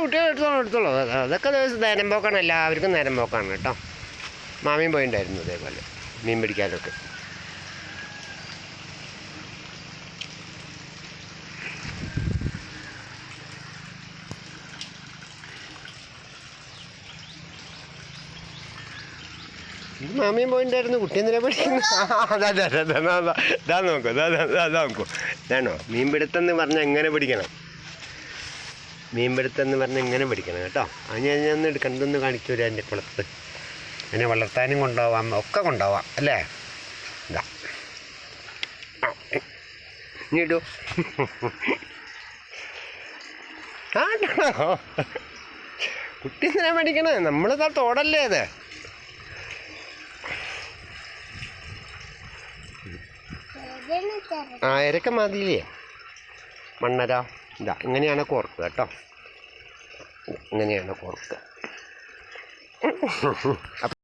കുട്ടികൾ എടുത്തോളൂ അതൊക്കെ ദിവസം നേരം പോക്കാണ്, എല്ലാവർക്കും നേരം പോക്കാണ് കേട്ടോ. മാമിയും പോയിണ്ടായിരുന്നു അതേപോലെ മീൻ പിടിക്കാനൊക്കെ. മാമിയും പോയിണ്ടായിരുന്നു, കുട്ടി എന്തിനാ പഠിക്കുന്നു? അതാ നോക്കൂ, അതാ നോക്കൂ, ഇതാണോ മീൻപിടുത്തം എന്ന് പറഞ്ഞാൽ എങ്ങനെ പിടിക്കണം, മീൻപിടുത്തം എന്ന് പറഞ്ഞാൽ എങ്ങനെ പിടിക്കണം കേട്ടോ. അത് ഞാൻ എടുക്കണമെന്ന് കാണിച്ചു തരാം. എൻ്റെ കുളത്ത് എന്നെ വളർത്താനും കൊണ്ടുപോവാം, ഒക്കെ കൊണ്ടുപോവാം അല്ലേ. ഇതാ ഇനി ഇടൂ. ആണോ കുട്ടി എന്തിനാ പഠിക്കണേ? നമ്മളിതാ തോടല്ലേ അത്. ഇരക്ക മാതിരില്ലേ മണ്ണര. ഇതാ ഇങ്ങനെയാണ് കോർക്കുക കേട്ടോ, ഇങ്ങനെയാണ് കോർക്കുക.